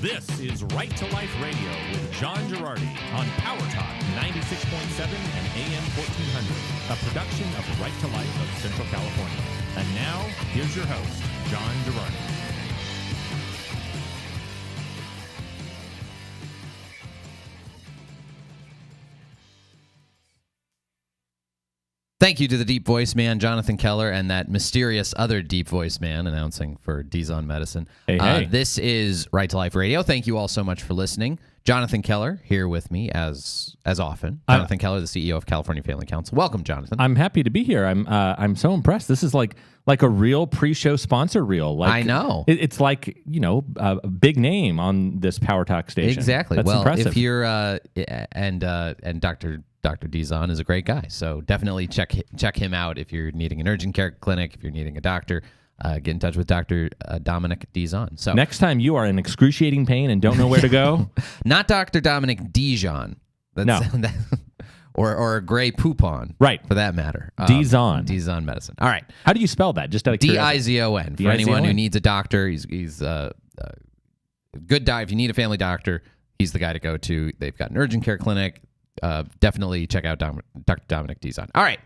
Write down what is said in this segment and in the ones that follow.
This is Right to Life Radio with John Gerardi on Power Talk 96.7 and AM 1400, a production of Right to Life of Central California. And now, here's your host, John Gerardi. Thank you to the deep voice man, Jonathan Keller, and that mysterious other deep voice man announcing for D's-On Medicine. Hey. This is Right to Life Radio. Thank you all so much for listening. Jonathan Keller here with me as often. Jonathan Keller, the CEO of California Family Council. Welcome, Jonathan. I'm happy to be here. I'm so impressed. This is like a real pre-show sponsor reel. I know. It's like, a big name on this Power Talk station. Exactly. That's well, impressive. if you're and Dr. D's-On is a great guy, so definitely check him out if you're needing an urgent care clinic, if you're needing a doctor. Get in touch with Dr. Dominic D's-On. So next time you are in excruciating pain and don't know where to go, not Dr. Dominic Dijon. No. or Gray Poupon. Right. For that matter. D's-On. D's-On Medicine. All right. How do you spell that? Just out of curiosity. D-I-Z-O-N. For anyone who needs a doctor, he's a good guy. If you need a family doctor, he's the guy to go to. They've got an urgent care clinic. Definitely check out Dr. Dominic D's-On. All right.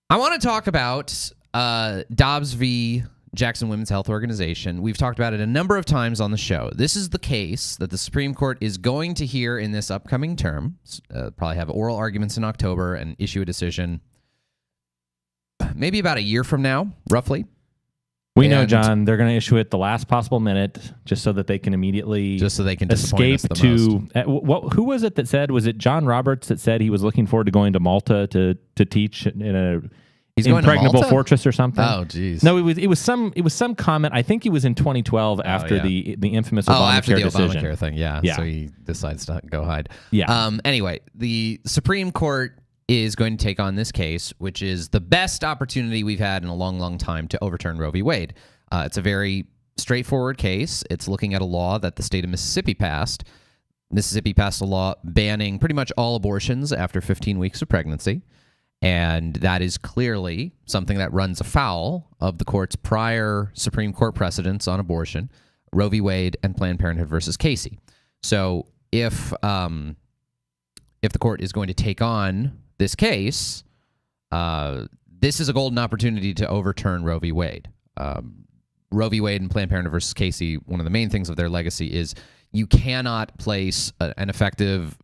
I want to talk about Dobbs v. Jackson Women's Health Organization. We've talked about it a number of times on the show. This is the case that the Supreme Court is going to hear in this upcoming term. Probably have oral arguments in October and issue a decision maybe about a year from now, roughly. We know, John, they're going to issue it the last possible minute just so that they can immediately escape to who was it that said, was it John Roberts that said he was looking forward to going to Malta to teach in a impregnable fortress or something? Oh, geez. No, it was some comment. I think it was in 2012 after the infamous Obamacare decision. Obamacare thing. Yeah. So he decides to go hide. Yeah. Anyway, the Supreme Court is going to take on this case, which is the best opportunity we've had in a long, long time to overturn Roe v. Wade. It's a very straightforward case. It's looking at a law that the state of Mississippi passed. Mississippi passed a law banning pretty much all abortions after 15 weeks of pregnancy. And that is clearly something that runs afoul of the court's prior Supreme Court precedents on abortion, Roe v. Wade and Planned Parenthood versus Casey. So if the court is going to take on this case, this is a golden opportunity to overturn Roe v. Wade. Roe v. Wade and Planned Parenthood versus Casey, one of the main things of their legacy is you cannot place an effective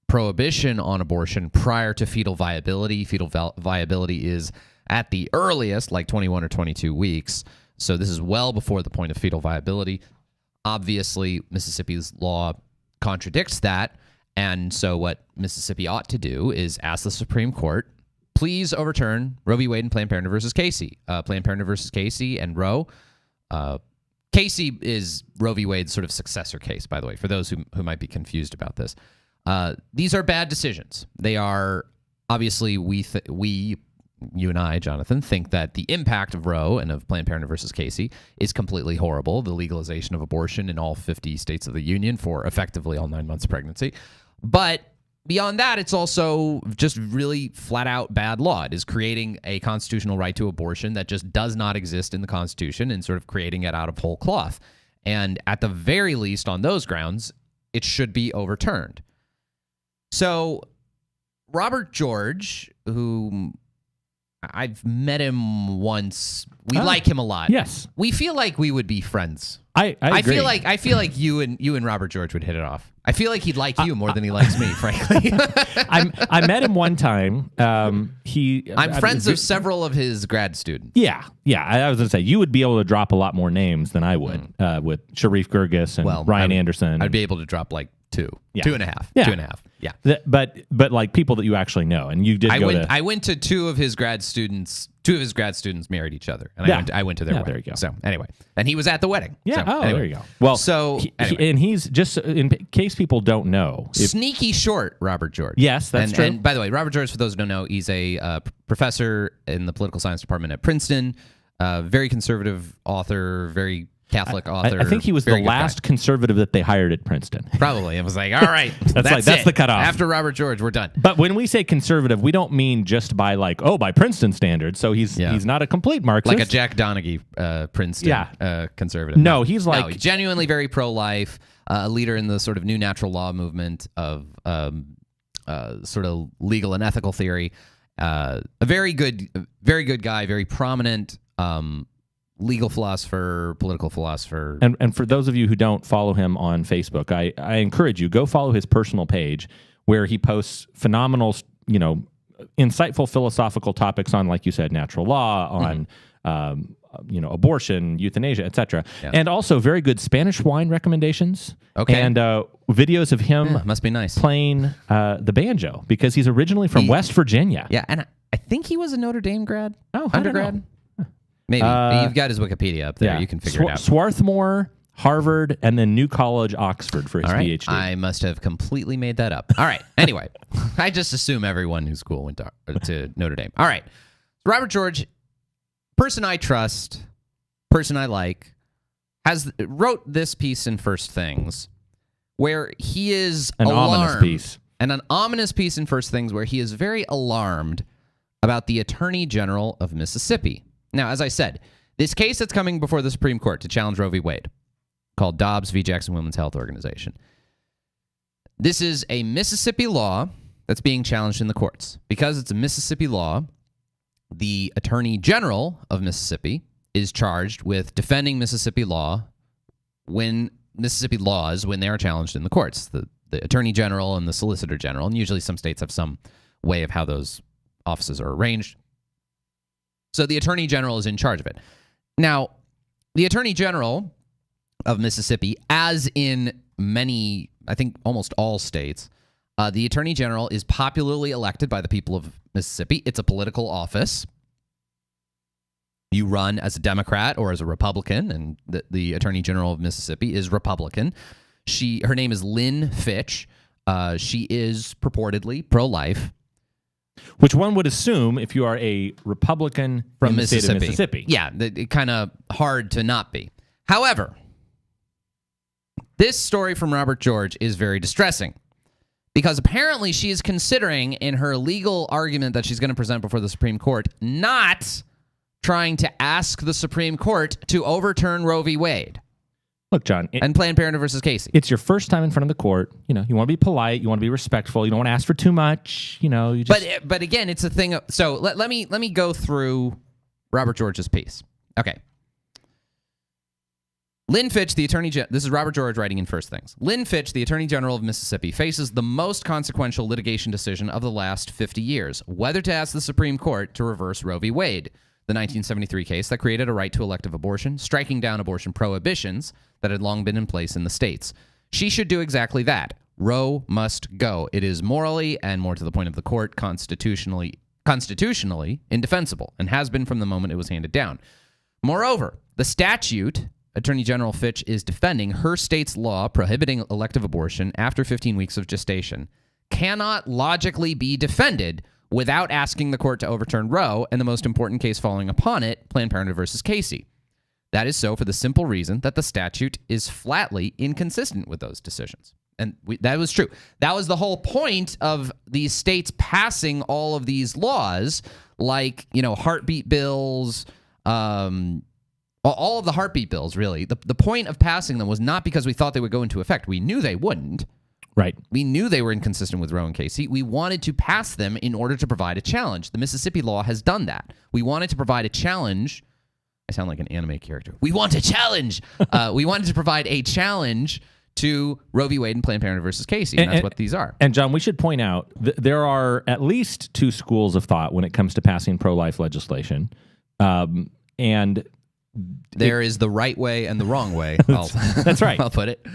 prohibition on abortion prior to fetal viability. Fetal viability is at the earliest, like 21 or 22 weeks. So this is well before the point of fetal viability. Obviously, Mississippi's law contradicts that. And so what Mississippi ought to do is ask the Supreme Court, please overturn Roe v. Wade and Planned Parenthood versus Casey. Planned Parenthood versus Casey and Roe. Casey is Roe v. Wade's sort of successor case, by the way, for those who might be confused about this. These are bad decisions. They are, obviously, you and I, Jonathan, think that the impact of Roe and of Planned Parenthood versus Casey is completely horrible. The legalization of abortion in all 50 states of the union for effectively all 9 months of pregnancy. But beyond that, it's also just really flat out bad law. It is creating a constitutional right to abortion that just does not exist in the Constitution and sort of creating it out of whole cloth. And at the very least, on those grounds, it should be overturned. So Robert George, who I've met him once, we like him a lot. Yes, we feel like we would be friends. I agree. I feel like you and Robert George would hit it off. I feel like he'd like you more than he likes me, frankly. I met him one time. I'm friends of several of his grad students. Yeah. I was going to say, you would be able to drop a lot more names than I would with Sharif Gergis and Ryan Anderson. I'd be able to drop like two and a half. Yeah. But like people that you actually know, and you did I went to two of his grad students married each other, and I went to their wedding. There you go. So anyway, and he was at the wedding. Yeah. So, anyway. There you go. Well, so and he's just in case people don't know, sneaky short Robert George. Yes, that's true. And by the way, Robert George, for those who don't know, he's a professor in the political science department at Princeton. Very conservative author, very Catholic author. I think he was the last conservative that they hired at Princeton. Probably. It was like, all right, that's the cutoff. After Robert George, we're done. But when we say conservative, we don't mean just by by Princeton standards. So he's not a complete Marxist. Like a Jack Donaghy Princeton conservative. No, he's like... he's genuinely very pro-life, a leader in the sort of new natural law movement of sort of legal and ethical theory. A very good guy, very prominent legal philosopher, political philosopher. And for those of you who don't follow him on Facebook, I encourage you, go follow his personal page where he posts phenomenal, insightful philosophical topics on, like you said, natural law, on abortion, euthanasia, etc. Yeah. And also very good Spanish wine recommendations. Okay. And videos of him must be nice playing the banjo, because he's originally from West Virginia. Yeah, and I think he was a Notre Dame grad. Undergrad. Maybe. You've got his Wikipedia up there. Yeah. You can figure it out. Swarthmore, Harvard, and then New College, Oxford for his PhD. I must have completely made that up. All right. Anyway, I just assume everyone who's cool went to Notre Dame. All right. Robert George, person I trust, person I like, wrote this piece in First Things where he is ominous piece. And an ominous piece in First Things where he is very alarmed about the Attorney General of Mississippi. Now, as I said, this case that's coming before the Supreme Court to challenge Roe v. Wade, called Dobbs v. Jackson Women's Health Organization. This is a Mississippi law that's being challenged in the courts. Because it's a Mississippi law, the Attorney General of Mississippi is charged with defending Mississippi laws when they are challenged in the courts. The Attorney General and the Solicitor General, and usually some states have some way of how those offices are arranged. So the Attorney General is in charge of it. Now, the Attorney General of Mississippi, as in many, I think almost all states, the Attorney General is popularly elected by the people of Mississippi. It's a political office. You run as a Democrat or as a Republican, and the Attorney General of Mississippi is Republican. Her name is Lynn Fitch. She is purportedly pro-life. Which one would assume if you are a Republican from the state of Mississippi. Yeah, it's kind of hard to not be. However, this story from Robert George is very distressing because apparently she is considering in her legal argument that she's going to present before the Supreme Court not trying to ask the Supreme Court to overturn Roe v. Wade. Look, John. And Planned Parenthood versus Casey. It's your first time in front of the court. You want to be polite. You want to be respectful. You don't want to ask for too much. You just... But again, it's a thing. So let me go through Robert George's piece. Okay. Lynn Fitch, the Attorney General. This is Robert George writing in First Things. Lynn Fitch, the Attorney General of Mississippi, faces the most consequential litigation decision of the last 50 years: whether to ask the Supreme Court to reverse Roe v. Wade, the 1973 case that created a right to elective abortion, striking down abortion prohibitions that had long been in place in the states. She should do exactly that. Roe must go. It is morally, and more to the point of the court, constitutionally indefensible, and has been from the moment it was handed down. Moreover, the statute Attorney General Fitch is defending, her state's law prohibiting elective abortion after 15 weeks of gestation, cannot logically be defended without asking the court to overturn Roe and the most important case following upon it, Planned Parenthood versus Casey. That is so for the simple reason that the statute is flatly inconsistent with those decisions. And that was true. That was the whole point of these states passing all of these laws, like, heartbeat bills, all of the heartbeat bills, really. The point of passing them was not because we thought they would go into effect. We knew they wouldn't. Right. We knew they were inconsistent with Roe and Casey. We wanted to pass them in order to provide a challenge. The Mississippi law has done that. We wanted to provide a challenge. I sound like an anime character. We want a challenge. We wanted to provide a challenge to Roe v. Wade and Planned Parenthood versus Casey, and that's what these are. And John, we should point out there are at least two schools of thought when it comes to passing pro-life legislation, and there is the right way and the wrong way. That's right. I'll put it.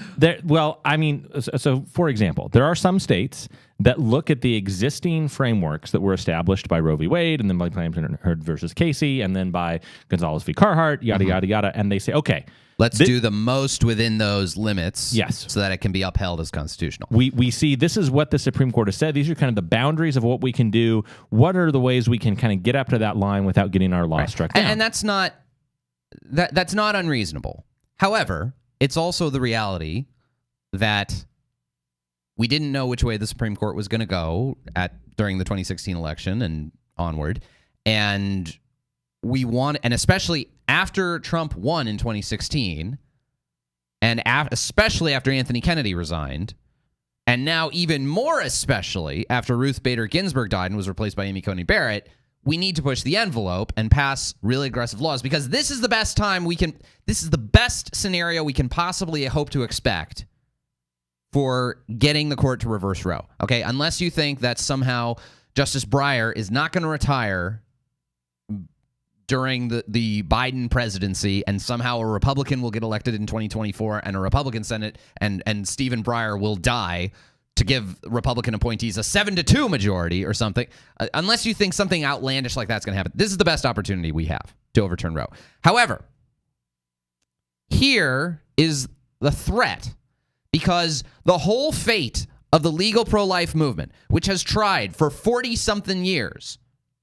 So for example, there are some states that look at the existing frameworks that were established by Roe v. Wade and then by Planned Parenthood versus Casey and then by Gonzalez v. Carhart, yada, yada, yada. And they say, okay, let's do the most within those limits. Yes. So that it can be upheld as constitutional. We see this is what the Supreme Court has said. These are kind of the boundaries of what we can do. What are the ways we can kind of get up to that line without getting our law struck down? And that's not unreasonable. However, it's also the reality that we didn't know which way the Supreme Court was going to go during the 2016 election and onward. And and especially after Trump won in 2016, and especially after Anthony Kennedy resigned, and now even more especially after Ruth Bader Ginsburg died and was replaced by Amy Coney Barrett, we need to push the envelope and pass really aggressive laws, because this is the best this is the best scenario we can possibly hope to expect for getting the court to reverse Roe. Okay, unless you think that somehow Justice Breyer is not going to retire during the Biden presidency, and somehow a Republican will get elected in 2024 and a Republican Senate, and Stephen Breyer will die to give Republican appointees a 7-2 majority or something. Unless you think something outlandish like that's going to happen, this is the best opportunity we have to overturn Roe. However, here is the threat, because the whole fate of the legal pro-life movement, which has tried for 40-something years,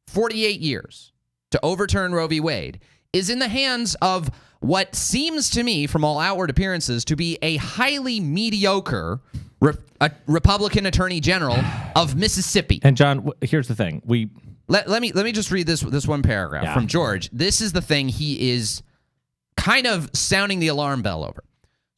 48 years, to overturn Roe v. Wade, is in the hands of what seems to me, from all outward appearances, to be a highly mediocre Republican Attorney General of Mississippi. And John, here's the thing: let me just read this one paragraph from George. This is the thing he is kind of sounding the alarm bell over.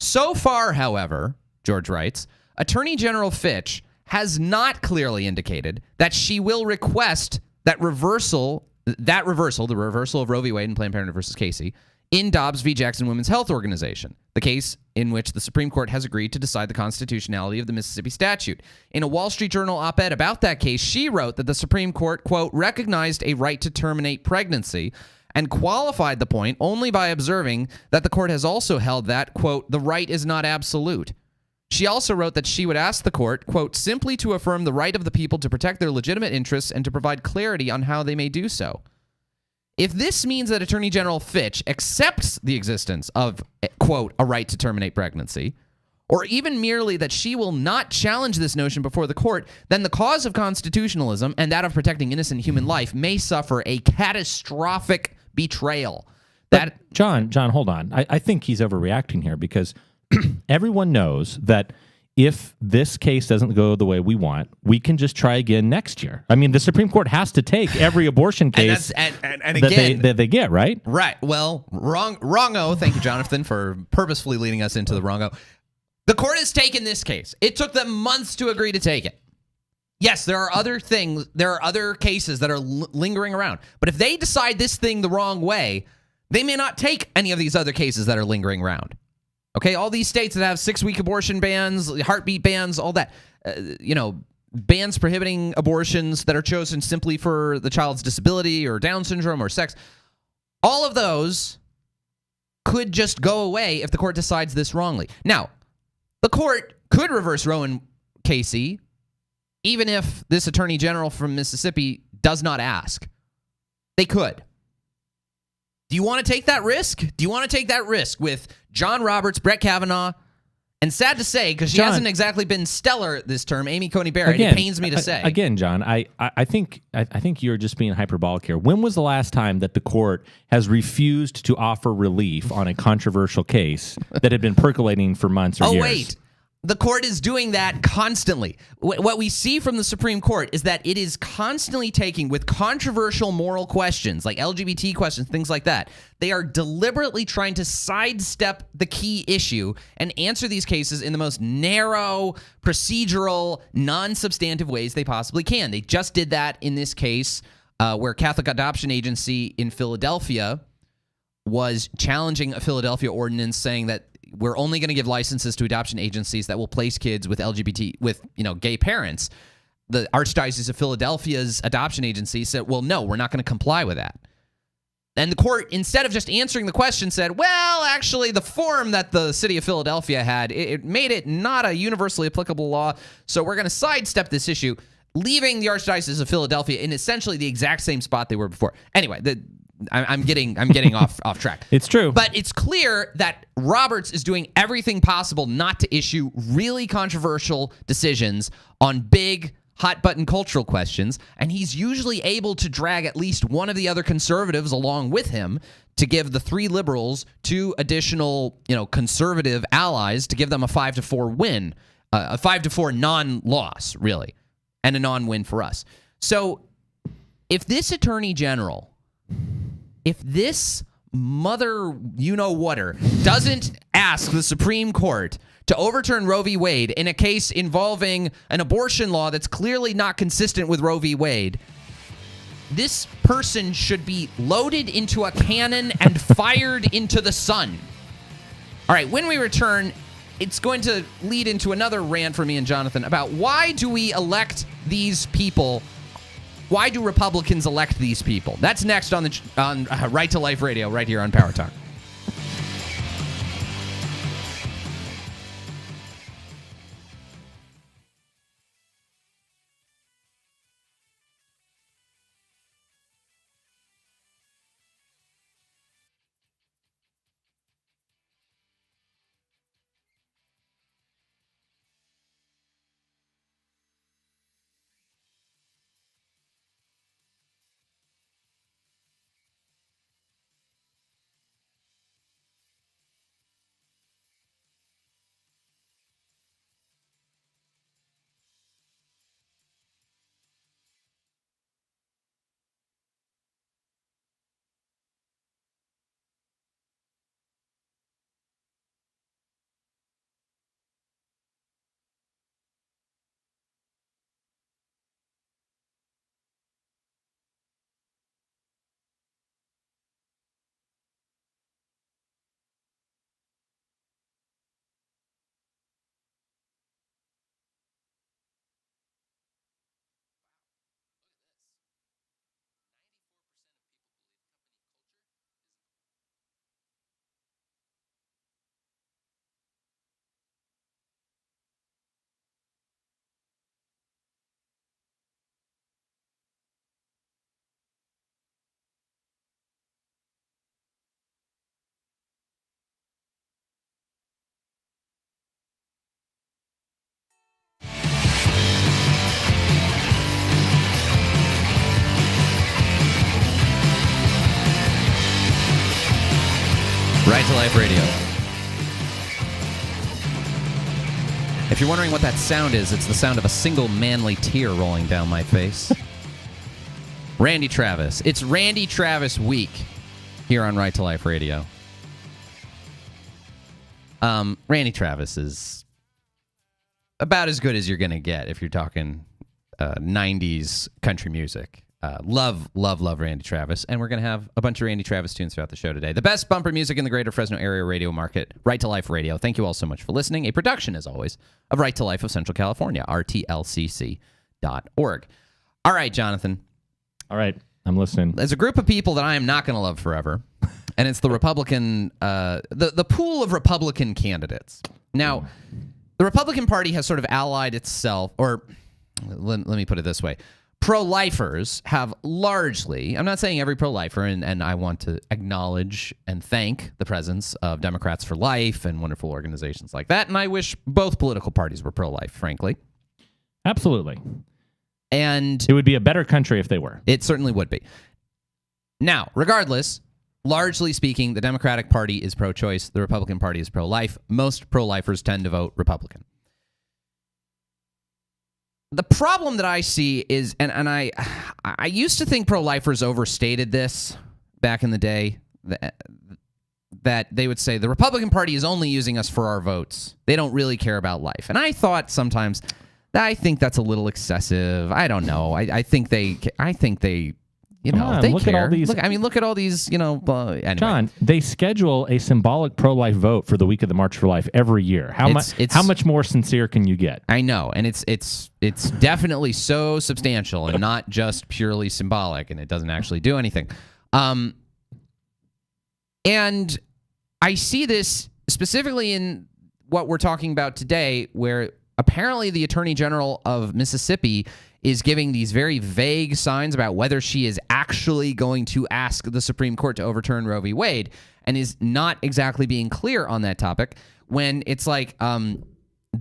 So far, however, George writes, Attorney General Fitch has not clearly indicated that she will request the reversal of Roe v. Wade and Planned Parenthood versus Casey in Dobbs v. Jackson Women's Health Organization, the case in which the Supreme Court has agreed to decide the constitutionality of the Mississippi statute. In a Wall Street Journal op-ed about that case, she wrote that the Supreme Court, quote, recognized a right to terminate pregnancy and qualified the point only by observing that the court has also held that, quote, the right is not absolute. She also wrote that she would ask the court, quote, simply to affirm the right of the people to protect their legitimate interests and to provide clarity on how they may do so. If this means that Attorney General Fitch accepts the existence of, quote, a right to terminate pregnancy, or even merely that she will not challenge this notion before the court, then the cause of constitutionalism and that of protecting innocent human life may suffer a catastrophic betrayal. John, hold on. I think he's overreacting here, because everyone knows that if this case doesn't go the way we want, we can just try again next year. I mean, the Supreme Court has to take every abortion case and again, that they get, right? Right. Well, wrong-o. Thank you, Jonathan, for purposefully leading us into the wrong-o. The court has taken this case. It took them months to agree to take it. Yes, there are other things. There are other cases that are lingering around. But if they decide this thing the wrong way, they may not take any of these other cases that are lingering around. Okay, all these states that have 6-week abortion bans, heartbeat bans, all that, bans prohibiting abortions that are chosen simply for the child's disability or Down syndrome or sex, all of those could just go away if the court decides this wrongly. Now, the court could reverse Roe and Casey, even if this attorney general from Mississippi does not ask. They could. Do you want to take that risk? Do you want to take that risk with John Roberts, Brett Kavanaugh, and sad to say, because she hasn't exactly been stellar this term, Amy Coney Barrett, it pains me to say. Again, John, I think you're just being hyperbolic here. When was the last time that the court has refused to offer relief on a controversial case that had been percolating for months or years? Oh, wait. The court is doing that constantly. What we see from the Supreme Court is that it is constantly taking, with controversial moral questions, like LGBT questions, things like that, they are deliberately trying to sidestep the key issue and answer these cases in the most narrow, procedural, non-substantive ways they possibly can. They just did that in this case where Catholic Adoption Agency in Philadelphia was challenging a Philadelphia ordinance saying that we're only going to give licenses to adoption agencies that will place kids with gay parents. The Archdiocese of Philadelphia's adoption agency said, well, no, we're not going to comply with that. And the court, instead of just answering the question, said, well, actually, the form that the city of Philadelphia had, it made it not a universally applicable law, so we're going to sidestep this issue, leaving the Archdiocese of Philadelphia in essentially the exact same spot they were before. Anyway, I'm getting off track. It's true. But it's clear that Roberts is doing everything possible not to issue really controversial decisions on big, hot button cultural questions, and he's usually able to drag at least one of the other conservatives along with him to give the 3 liberals 2 additional, conservative allies to give them a 5-4 win, a 5-4 non-loss, really, and a non-win for us. So if this attorney general, if this mother you-know-whatter doesn't ask the Supreme Court to overturn Roe v. Wade in a case involving an abortion law that's clearly not consistent with Roe v. Wade, this person should be loaded into a cannon and fired into the sun. All right, when we return, it's going to lead into another rant for me and Jonathan about why do we elect these people? Why do Republicans elect these people? That's next on Right to Life Radio, right here on Power Talk. Right to Life Radio. If you're wondering what that sound is, it's the sound of a single manly tear rolling down my face. Randy Travis. It's Randy Travis week here on Right to Life Radio. Randy Travis is about as good as you're going to get if you're talking 90s country music. Love Randy Travis. And we're going to have a bunch of Randy Travis tunes throughout the show today. The best bumper music in the greater Fresno area radio market, Right to Life Radio. Thank you all so much for listening. A production, as always, of Right to Life of Central California, rtlcc.org. All right, Jonathan. All right, I'm listening. There's a group of people that I am not going to love forever, and it's the Republican, the pool of Republican candidates. Now, the Republican Party has sort of allied itself, or let me put it this way. Pro-lifers have largely, I'm not saying every pro-lifer, and I want to acknowledge and thank the presence of Democrats for Life and wonderful organizations like that, and I wish both political parties were pro-life, frankly. Absolutely. And it would be a better country if they were. It certainly would be. Now, regardless, largely speaking, the Democratic Party is pro-choice, the Republican Party is pro-life. Most pro-lifers tend to vote Republican. The problem that I see is, and I used to think pro-lifers overstated this back in the day, that they would say the Republican Party is only using us for our votes. They don't really care about life. And I thought sometimes, I think that's a little excessive. I don't know. I think they, you know, they look care. At all these, look at all these, you know, anyway. John, they schedule a symbolic pro-life vote for the week of the March for Life every year. How much more sincere can you get? I know, and it's definitely so substantial and not just purely symbolic, and it doesn't actually do anything. And I see this specifically in what we're talking about today, where apparently the Attorney General of Mississippi is giving these very vague signs about whether she is actually going to ask the Supreme Court to overturn Roe v. Wade, and is not exactly being clear on that topic, when it's like,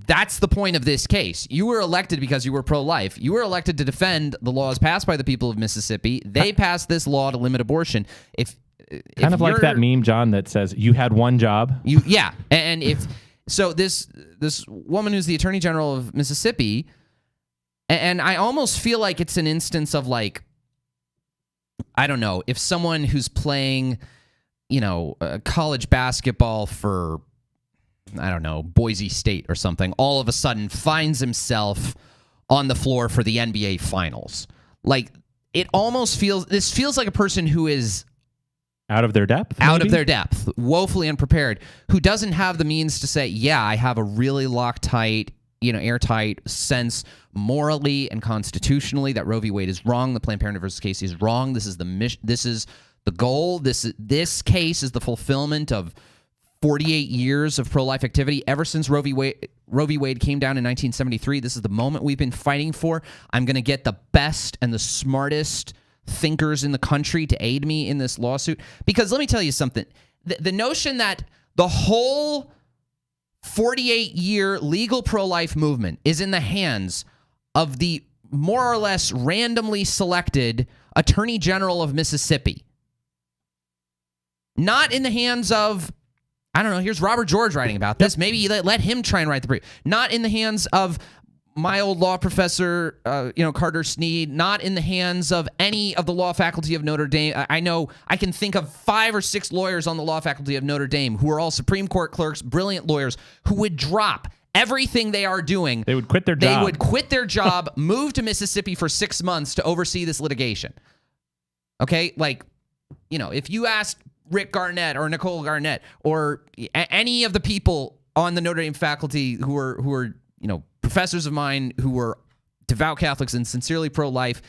That's the point of this case. You were elected because you were pro-life. You were elected to defend the laws passed by the people of Mississippi. They passed this law to limit abortion. Kind of like that meme, John, that says you had one job. And if so, this woman who's the Attorney General of Mississippi, and I almost feel like it's an instance of like, I don't know, if someone who's playing, college basketball for, I don't know, Boise State or something, all of a sudden finds himself on the floor for the NBA Finals. Like, it almost feels like a person who is out of their depth, woefully unprepared, who doesn't have the means to say, yeah, I have a really Loctite, airtight sense morally and constitutionally that Roe v. Wade is wrong. The Planned Parenthood versus Casey is wrong. This is the mission. This is the goal. This case is the fulfillment of 48 years of pro-life activity ever since Roe v. Wade came down in 1973. This is the moment we've been fighting for. I'm going to get the best and the smartest thinkers in the country to aid me in this lawsuit. Because let me tell you something. The notion that the whole 48-year legal pro-life movement is in the hands of the more or less randomly selected Attorney General of Mississippi. Not in the hands of, I don't know, here's Robert George writing about this. Maybe let him try and write the brief. Not in the hands of my old law professor, Carter Snead. Not in the hands of any of the law faculty of Notre Dame. I know I can think of 5 or 6 lawyers on the law faculty of Notre Dame who are all Supreme Court clerks, brilliant lawyers, who would drop everything they are doing. They would quit their job. They would quit their job, move to Mississippi for 6 months to oversee this litigation. Okay? Like, if you asked Rick Garnett or Nicole Garnett or any of the people on the Notre Dame faculty who are professors of mine who were devout Catholics and sincerely pro-life,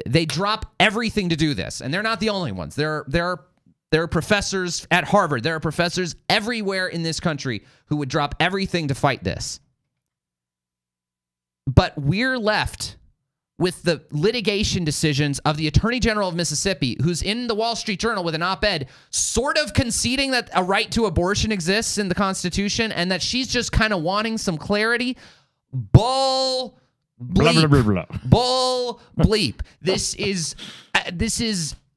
they drop everything to do this. And they're not the only ones. There are professors at Harvard. There are professors everywhere in this country who would drop everything to fight this. But we're left with the litigation decisions of the Attorney General of Mississippi, who's in the Wall Street Journal with an op-ed, sort of conceding that a right to abortion exists in the Constitution and that she's just kind of wanting some clarity. Bull bleep. Blah, blah, blah, blah. Bull bleep.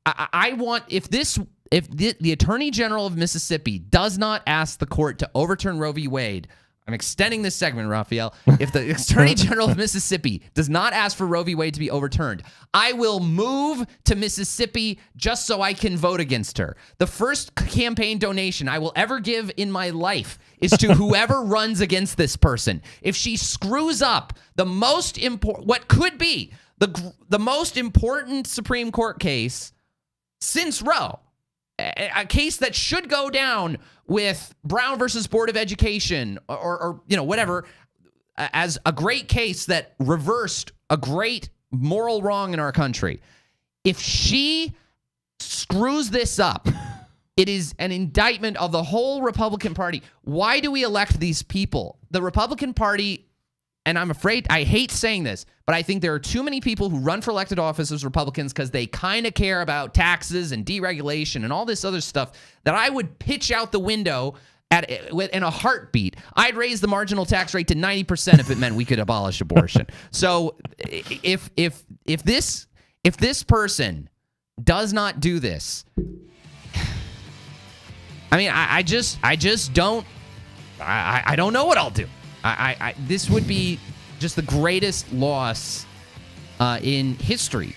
I want, if the Attorney General of Mississippi does not ask the court to overturn Roe v. Wade, I'm extending this segment, Raphael. If the Attorney General of Mississippi does not ask for Roe v. Wade to be overturned, I will move to Mississippi just so I can vote against her. The first campaign donation I will ever give in my life is to whoever runs against this person. If she screws up what could be the most important Supreme Court case since Roe, a case that should go down with Brown versus Board of Education or whatever, as a great case that reversed a great moral wrong in our country. If she screws this up, it is an indictment of the whole Republican Party. Why do we elect these people? The Republican Party, and I'm afraid, I hate saying this, but I think there are too many people who run for elected office as Republicans because they kind of care about taxes and deregulation and all this other stuff that I would pitch out the window in a heartbeat. I'd raise the marginal tax rate to 90% if it meant we could abolish abortion. So if this person does not do this, I mean, I just don't know what I'll do. This would be just the greatest loss in history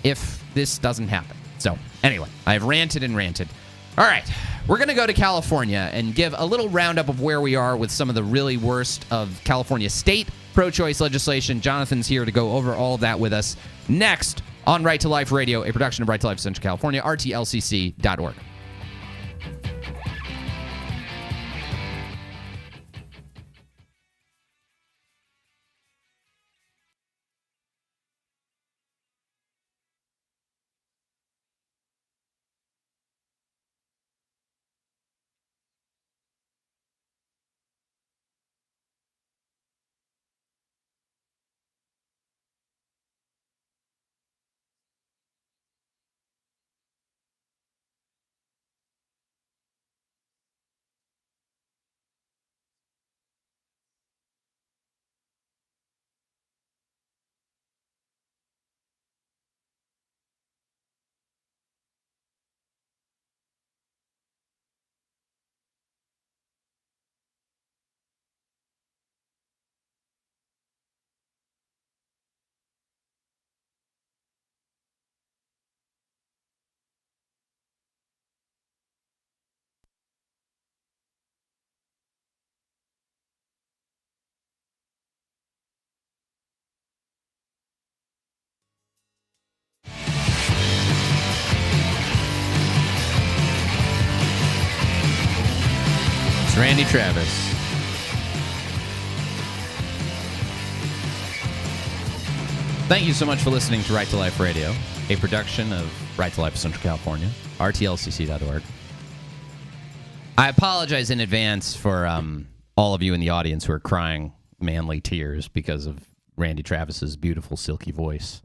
if this doesn't happen. So anyway, I've ranted and ranted. All right, we're going to go to California and give a little roundup of where we are with some of the really worst of California state pro-choice legislation. Jonathan's here to go over all of that with us next on Right to Life Radio, a production of Right to Life Central California, rtlcc.org. Randy Travis. Thank you so much for listening to Right to Life Radio, a production of Right to Life of Central California, rtlcc.org. I apologize in advance for all of you in the audience who are crying manly tears because of Randy Travis's beautiful, silky voice.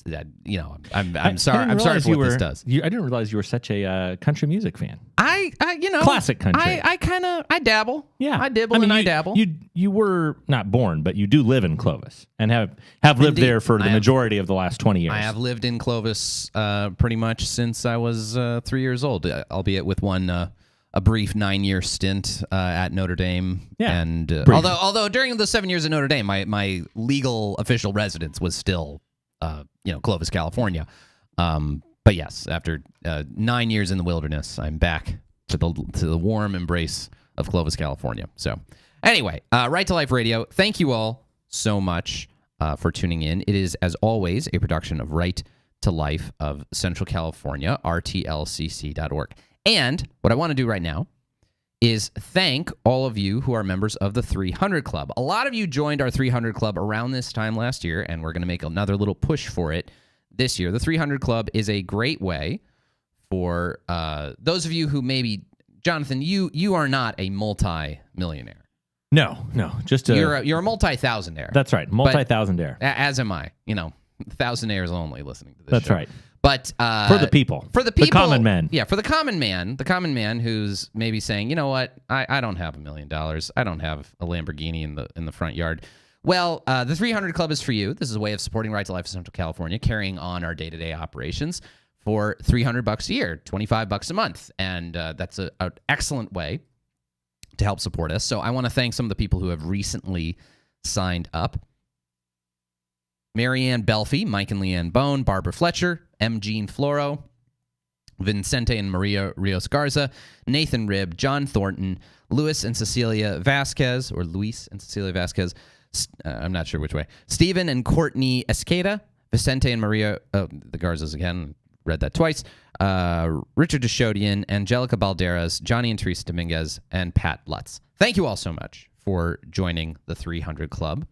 I'm sorry. I'm sorry for what this does. I didn't realize you were such a country music fan. Classic country. I dabble. Yeah, I dibble and I dabble. You were not born, but you do live in Clovis and have lived there for the majority of the last 20 years. I have lived in Clovis pretty much since I was 3 years old, albeit with a brief 9-year stint at Notre Dame. Yeah, and although during the 7 years at Notre Dame, my legal official residence was still Clovis, California. But yes, after 9 years in the wilderness, I'm back to the warm embrace of Clovis, California. So anyway, Right to Life Radio, thank you all so much for tuning in. It is, as always, a production of Right to Life of Central California, rtlcc.org. And what I want to do right now is thank all of you who are members of the 300 Club. A lot of you joined our 300 Club around this time last year, and we're going to make another little push for it this year. The 300 Club is a great way for those of you who maybe, Jonathan, you are not a multi-millionaire. No, just you're a multi-thousandaire. That's right, multi-thousandaire. As am I. Thousandaires only listening to this. That's show. right. But for the people, the common man. Yeah, for the common man who's maybe saying, you know what, I don't have $1 million. I don't have a Lamborghini in the front yard. Well, the 300 Club is for you. This is a way of supporting Right to Life in Central California, carrying on our day-to-day operations for $300 a year, $25 a month, and that's an excellent way to help support us. So I want to thank some of the people who have recently signed up. Marianne Belfi, Mike and Leanne Bone, Barbara Fletcher, M. Jean Floro, Vincente and Maria Rios Garza, Nathan Ribb, John Thornton, Luis and Cecilia Vasquez, I'm not sure which way, Stephen and Courtney Esqueda, Vicente and Maria, the Garzas again, read that twice, Richard Deshodian, Angelica Balderas, Johnny and Teresa Dominguez, and Pat Lutz. Thank you all so much for joining the 300 Club,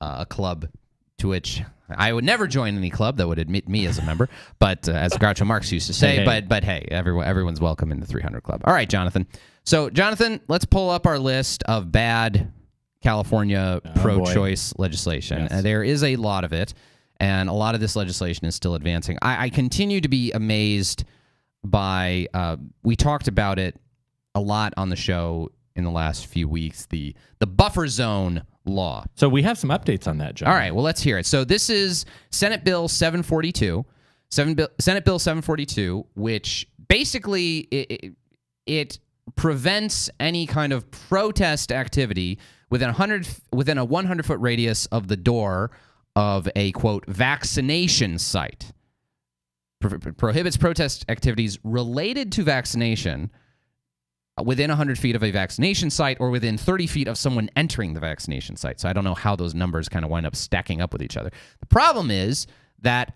a club to which I would never join any club that would admit me as a member, but as Groucho Marx used to say, but hey, everyone's welcome in the 300 Club. All right, Jonathan. So, Jonathan, let's pull up our list of bad California pro-choice legislation. Yes. There is a lot of it, and a lot of this legislation is still advancing. I continue to be amazed by, we talked about it a lot on the show in the last few weeks, the buffer zone law. So we have some updates on that, John. All right, well, let's hear it. So this is Senate Bill 742, Senate Bill 742, which basically it prevents any kind of protest activity within a 100-foot radius of the door of a, quote, vaccination site. Prohibits protest activities related to vaccination within 100 feet of a vaccination site or within 30 feet of someone entering the vaccination site. So I don't know how those numbers kind of wind up stacking up with each other. The problem is that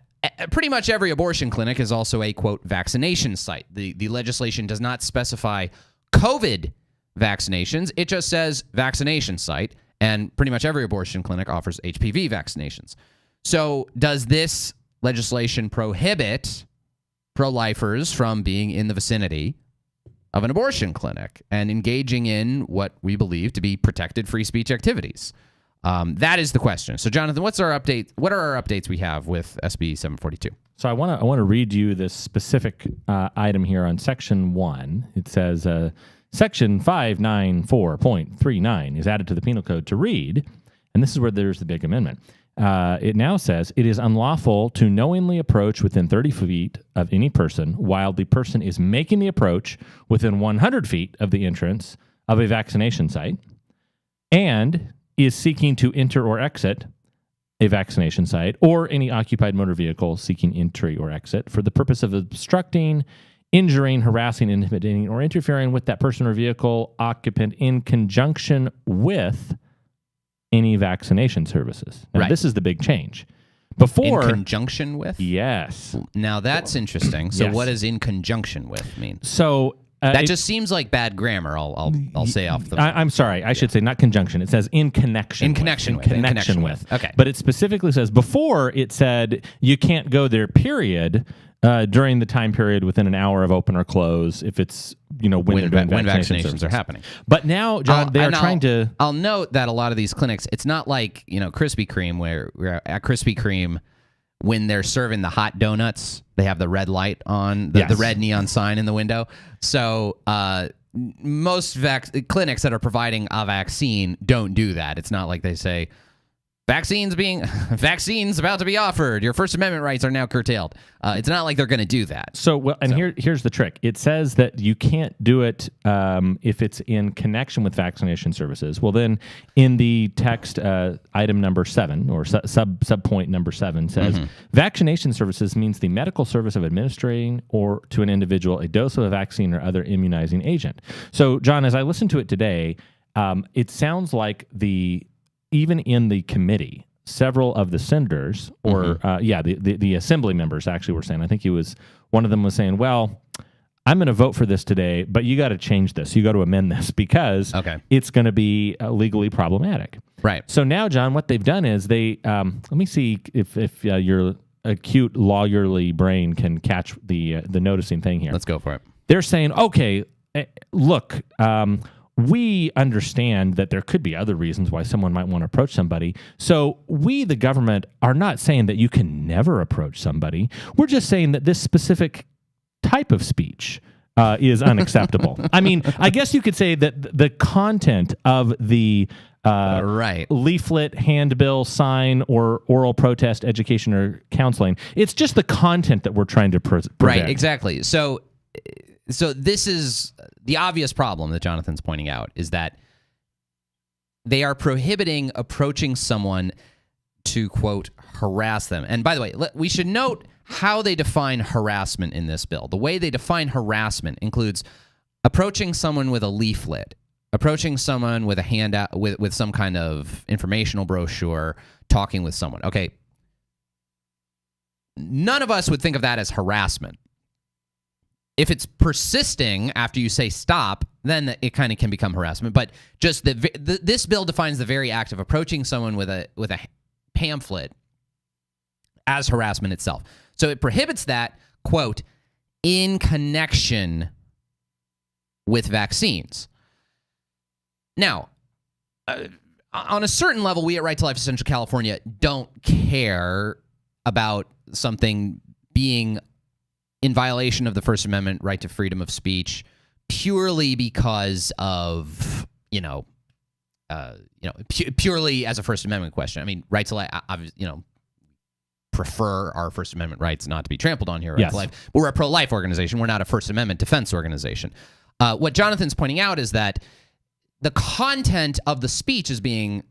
pretty much every abortion clinic is also a, quote, vaccination site. The legislation does not specify COVID vaccinations. It just says vaccination site, and pretty much every abortion clinic offers HPV vaccinations. So does this legislation prohibit pro-lifers from being in the vicinity of an abortion clinic and engaging in what we believe to be protected free speech activities? That is the question. So, Jonathan, what's our update? What are our updates we have with SB 742? So I want to read you this specific item here on Section 1. It says, Section 594.39 is added to the Penal Code to read, and this is where there's the big amendment. It now says, it is unlawful to knowingly approach within 30 feet of any person while the person is making the approach within 100 feet of the entrance of a vaccination site and is seeking to enter or exit a vaccination site or any occupied motor vehicle seeking entry or exit for the purpose of obstructing, injuring, harassing, intimidating, or interfering with that person or vehicle occupant in conjunction with any vaccination services. Now, this is the big change. Before, in conjunction with? Yes. Now, that's interesting. So Yes. what does in conjunction with mean? So That just seems like bad grammar. I'll say off the. I'm sorry. I should say not conjunction. It says in connection. In connection with. Okay. But it specifically says before it said you can't go there. Period. During the time period within an hour of open or close, if it's when vaccinations are happening. But now, John, they are trying to. I'll note that a lot of these clinics, it's not like Krispy Kreme, where at Krispy Kreme, when they're serving the hot donuts, they have the red light on, the red neon sign in the window. So most clinics that are providing a vaccine don't do that. It's not like they say, vaccines about to be offered. Your First Amendment rights are now curtailed. It's not like they're going to do that. Here's the trick. It says that you can't do it if it's in connection with vaccination services. Well, then in the text, item number 7 or subpoint number 7 says vaccination services means the medical service of administering or to an individual a dose of a vaccine or other immunizing agent. So, John, as I listened to it today, it sounds like even in the committee, several of the senators, or the assembly members actually were saying, I think one of them was saying, well, I'm going to vote for this today, but you got to change this. You got to amend this because it's going to be legally problematic. Right. So now, John, what they've done is let me see if your acute lawyerly brain can catch the noticing thing here. Let's go for it. They're saying, okay, look, we understand that there could be other reasons why someone might want to approach somebody. So we, the government, are not saying that you can never approach somebody. We're just saying that this specific type of speech is unacceptable. I mean, I guess you could say that the content of the leaflet, handbill, sign, or oral protest, education, or counseling, it's just the content that we're trying to prevent. Right, exactly. So this is the obvious problem that Jonathan's pointing out, is that they are prohibiting approaching someone to, quote, harass them. And by the way, we should note how they define harassment in this bill. The way they define harassment includes approaching someone with a leaflet, approaching someone with a handout, with some kind of informational brochure, talking with someone. Okay. None of us would think of that as harassment. If it's persisting after you say stop, then it kind of can become harassment. But just this bill defines the very act of approaching someone with a pamphlet as harassment itself. So it prohibits that, quote, in connection with vaccines. Now, on a certain level, we at Right to Life of Central California don't care about something being in violation of the First Amendment right to freedom of speech purely because of, purely as a First Amendment question. I mean, right to life, prefer our First Amendment rights not to be trampled on here. Right to life. We're a pro-life organization. We're not a First Amendment defense organization. What Jonathan's pointing out is that the content of the speech is being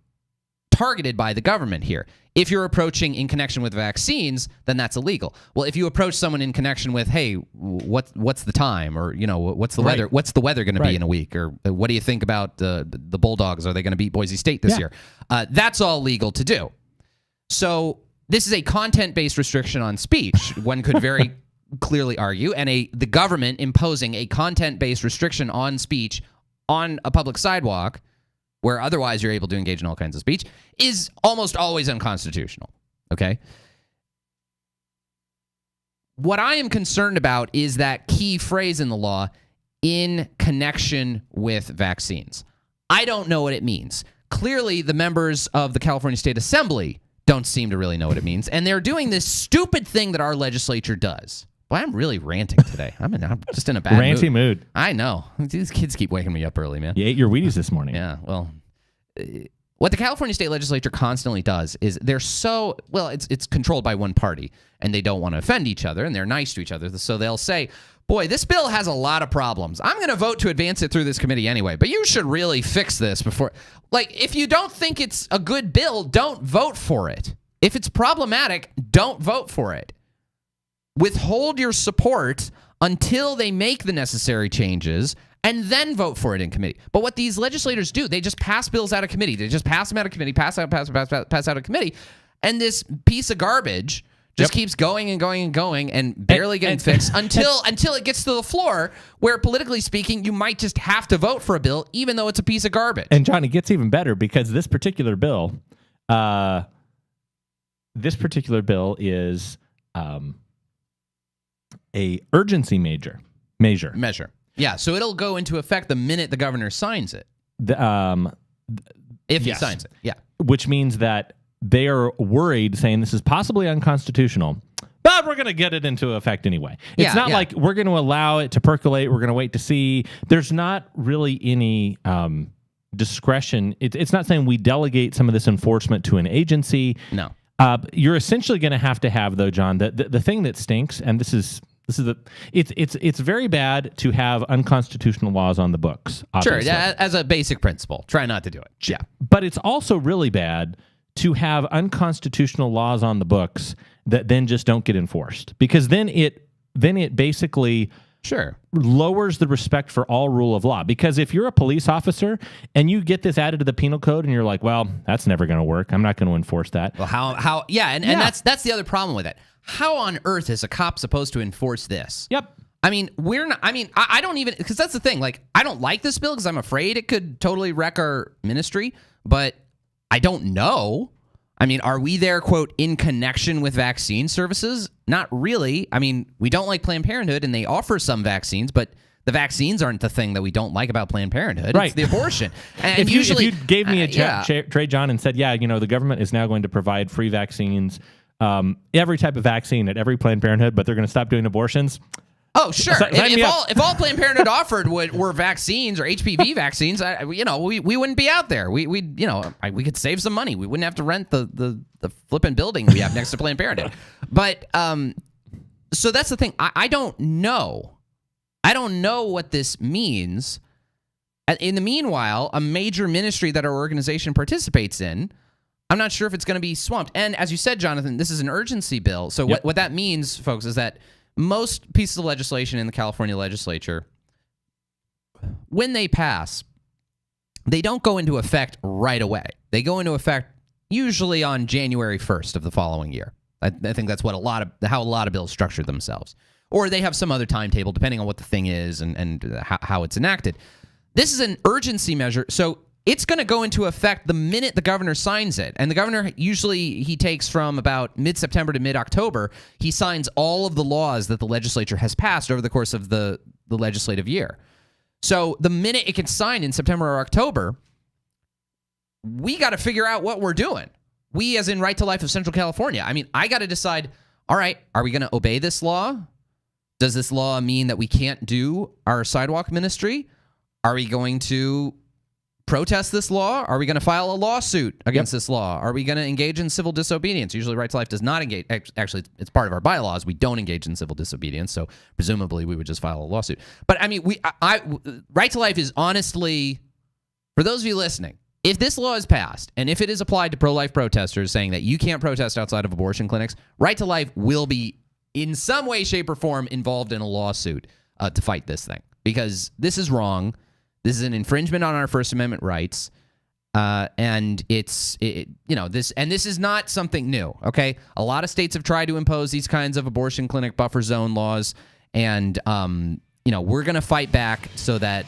targeted by the government here. If you're approaching in connection with vaccines, then that's illegal. Well, if you approach someone in connection with, hey, what's the time, or what's the weather? What's the weather going to be in a week, or what do you think about the Bulldogs? Are they going to beat Boise State this year? That's all legal to do. So this is a content-based restriction on speech. One could very clearly argue, and the government imposing a content-based restriction on speech on a public sidewalk, where otherwise you're able to engage in all kinds of speech, is almost always unconstitutional, okay? What I am concerned about is that key phrase in the law, in connection with vaccines. I don't know what it means. Clearly, the members of the California State Assembly don't seem to really know what it means, and they're doing this stupid thing that our legislature does. Boy, I'm really ranting today. I'm just in a bad ranty mood. I know. These kids keep waking me up early, man. You ate your Wheaties this morning. Yeah, well, what the California State Legislature constantly does is it's controlled by one party, and they don't want to offend each other, and they're nice to each other. So they'll say, boy, this bill has a lot of problems. I'm going to vote to advance it through this committee anyway, but you should really fix this before. Like, if you don't think it's a good bill, don't vote for it. If it's problematic, don't vote for it. Withhold your support until they make the necessary changes, and then vote for it in committee. But what these legislators do, they just pass bills out of committee. They just pass them out of committee, pass out of committee, and this piece of garbage just keeps going and going and going and barely getting fixed until it gets to the floor where, politically speaking, you might just have to vote for a bill even though it's a piece of garbage. And John, it gets even better because this particular bill is a urgency measure. Yeah, so it'll go into effect the minute the governor signs it. If he signs it, yeah. Which means that they are worried, saying this is possibly unconstitutional, but we're going to get it into effect anyway. It's not like we're going to allow it to percolate. We're going to wait to see. There's not really any discretion. It's not saying we delegate some of this enforcement to an agency. No. You're essentially going to have, though, John, the thing that stinks, and it's very bad to have unconstitutional laws on the books. Obviously. Sure, as a basic principle, try not to do it. Yeah, but it's also really bad to have unconstitutional laws on the books that then just don't get enforced, because then it basically lowers the respect for all rule of law. Because if you're a police officer and you get this added to the penal code and you're like, well, that's never going to work, I'm not going to enforce that. Well, and that's the other problem with it. How on earth is a cop supposed to enforce this? Yep. I mean, I don't even, because that's the thing. Like, I don't like this bill because I'm afraid it could totally wreck our ministry, but I don't know. I mean, are we there, quote, in connection with vaccine services? Not really. I mean, we don't like Planned Parenthood, and they offer some vaccines, but the vaccines aren't the thing that we don't like about Planned Parenthood. Right. It's the abortion. And if you gave me a trade, John, and said, the government is now going to provide free vaccines, every type of vaccine at every Planned Parenthood, but they're going to stop doing abortions. Oh, sure. If all Planned Parenthood offered were vaccines or HPV vaccines, we wouldn't be out there. We could save some money. We wouldn't have to rent the flipping building we have next to Planned Parenthood. But so that's the thing. I don't know. I don't know what this means. In the meanwhile, a major ministry that our organization participates in, I'm not sure if it's going to be swamped. And as you said, Jonathan, this is an urgency bill. So what that means, folks, is that most pieces of legislation in the California legislature, when they pass, they don't go into effect right away. They go into effect usually on January 1st of the following year. I think that's what how a lot of bills structure themselves. Or they have some other timetable depending on what the thing is and how it's enacted. This is an urgency measure, so it's going to go into effect the minute the governor signs it. And the governor, usually he takes from about mid-September to mid-October, he signs all of the laws that the legislature has passed over the course of the legislative year. So the minute it gets signed in September or October, we got to figure out what we're doing. We, as in Right to Life of Central California. I mean, I got to decide, all right, are we going to obey this law? Does this law mean that we can't do our sidewalk ministry? Are we going to protest this law? Are we going to file a lawsuit against this law? Are we going to engage in civil disobedience? Usually Right to Life does not engage. Actually, it's part of our bylaws. We don't engage in civil disobedience, so presumably we would just file a lawsuit. But I mean, Right to Life is honestly, for those of you listening, if this law is passed and if it is applied to pro-life protesters saying that you can't protest outside of abortion clinics, Right to Life will be in some way, shape, or form involved in a lawsuit to fight this thing, because this is wrong. This is an infringement on our First Amendment rights, and this is not something new. Okay, a lot of states have tried to impose these kinds of abortion clinic buffer zone laws, and we're going to fight back so that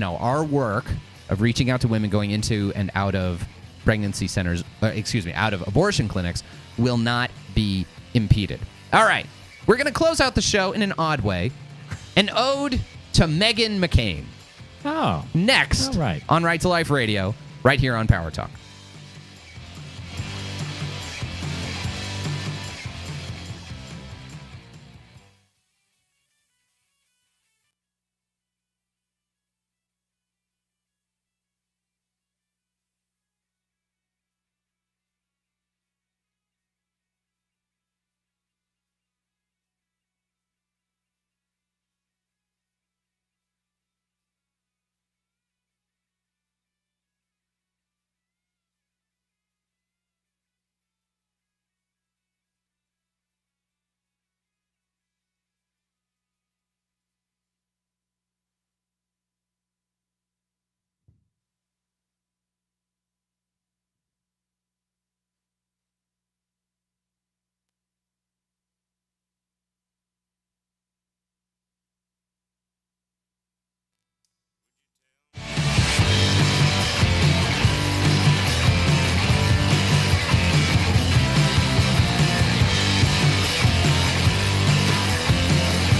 our work of reaching out to women going into and out of pregnancy centers, out of abortion clinics, will not be impeded. All right, we're going to close out the show in an odd way, an ode to Meghan McCain. Oh. Next on Right to Life Radio, right here on Power Talk.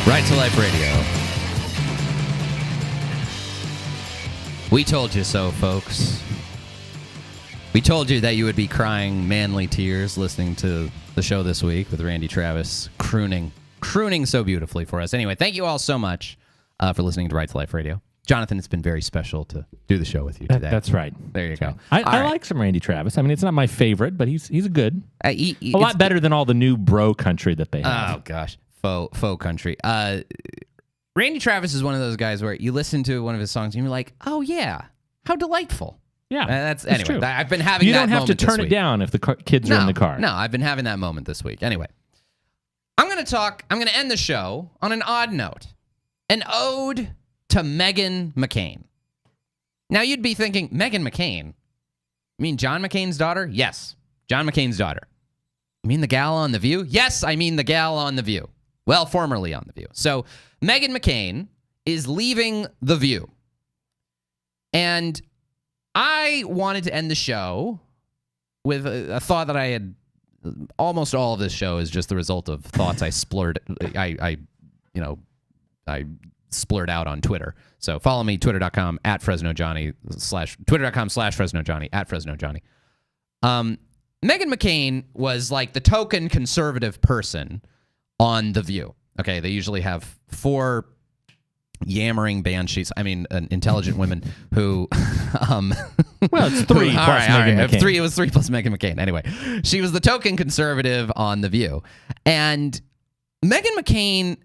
Right to Life Radio. We told you so, folks. We told you that you would be crying manly tears listening to the show this week with Randy Travis crooning so beautifully for us. Anyway, thank you all so much for listening to Right to Life Radio. Jonathan, it's been very special to do the show with you today. That's right. There you go. I like some Randy Travis. I mean, it's not my favorite, but he's a good. A lot better than all the new bro country that they have. Oh, gosh. Faux country. Randy Travis is one of those guys where you listen to one of his songs and you're like, oh, yeah, how delightful. Yeah, that's true. I've been having you that don't have to moment turn it down if the kids are in the car. No, I've been having that moment this week. Anyway, I'm going to end the show on an odd note. An ode to Meghan McCain. Now, you'd be thinking, Meghan McCain? You mean John McCain's daughter? Yes, John McCain's daughter. You mean the gal on The View? Yes, I mean the gal on The View. Well, formerly on The View. So, Meghan McCain is leaving The View. And I wanted to end the show with a thought that I had. Almost all of this show is just the result of thoughts I splurred. I splurred out on Twitter. So follow me, twitter.com @FresnoJohnny twitter.com/FresnoJohnny @FresnoJohnny. Meghan McCain was like the token conservative person on The View. Okay, they usually have 4 yammering banshees. I mean, intelligent women who. Well, it's 3 plus Meghan McCain. It was 3 plus Meghan McCain. Anyway, she was the token conservative on The View, and Meghan McCain.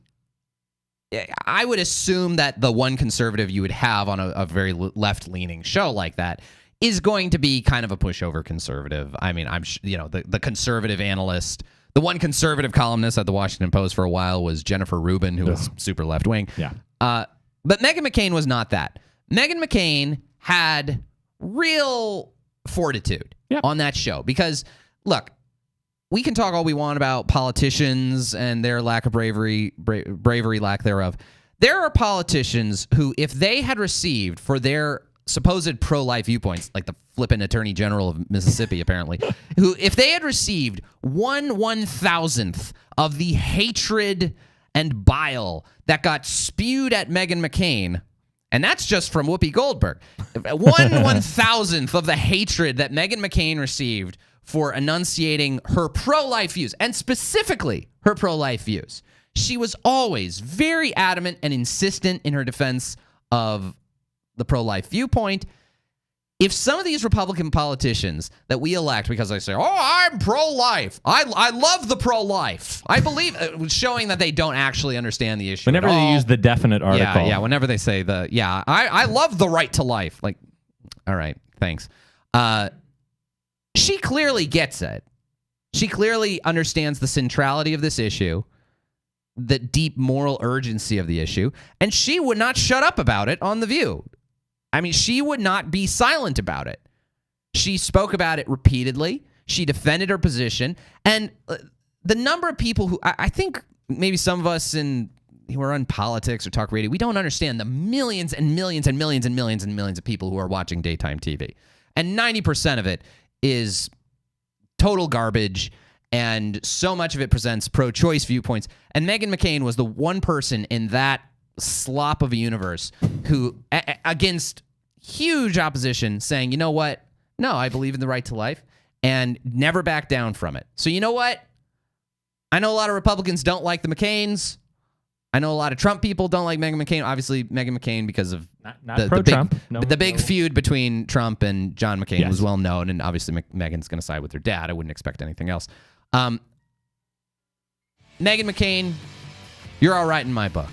I would assume that the one conservative you would have on a very left-leaning show like that is going to be kind of a pushover conservative. I mean, the conservative analyst. The one conservative columnist at the Washington Post for a while was Jennifer Rubin, who was super left-wing. Yeah. But Meghan McCain was not that. Meghan McCain had real fortitude on that show. Because, look, we can talk all we want about politicians and their lack of bravery, lack thereof. There are politicians who, if they had received for their supposed pro-life viewpoints, like the flippin' Attorney General of Mississippi, apparently, who, if they had received 1/1000th of the hatred and bile that got spewed at Meghan McCain, and that's just from Whoopi Goldberg, 1/1000th of the hatred that Meghan McCain received for enunciating her pro-life views, and specifically her pro-life views. She was always very adamant and insistent in her defense of the pro-life viewpoint. If some of these Republican politicians that we elect because they say, oh, I'm pro-life, I love the pro-life, I believe, showing that they don't actually understand the issue. Whenever they use the definite article. Yeah, whenever they say I love the right to life. Like, all right, thanks. She clearly gets it. She clearly understands the centrality of this issue, the deep moral urgency of the issue, and she would not shut up about it on The View. I mean, she would not be silent about it. She spoke about it repeatedly. She defended her position. And the number of people who, I think maybe some of us who are on politics or talk radio, we don't understand the millions and millions and millions and millions and millions of people who are watching daytime TV. And 90% of it is total garbage, and so much of it presents pro-choice viewpoints. And Meghan McCain was the one person in that slop of a universe who, against huge opposition, saying, you know what? No, I believe in the right to life, and never back down from it. So you know what? I know a lot of Republicans don't like the McCains. I know a lot of Trump people don't like Meghan McCain. Obviously, Meghan McCain, because of the big feud between Trump and John McCain was well known, and obviously Meghan's going to side with her dad. I wouldn't expect anything else. Meghan McCain, you're all right in my book.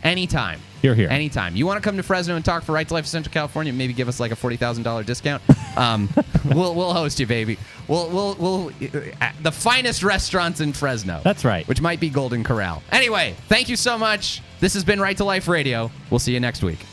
Anytime. Here. Anytime. You want to come to Fresno and talk for Right to Life of Central California, maybe give us like a $40,000 discount? We'll host you, baby. We'll the finest restaurants in Fresno. That's right. Which might be Golden Corral. Anyway, thank you so much. This has been Right to Life Radio. We'll see you next week.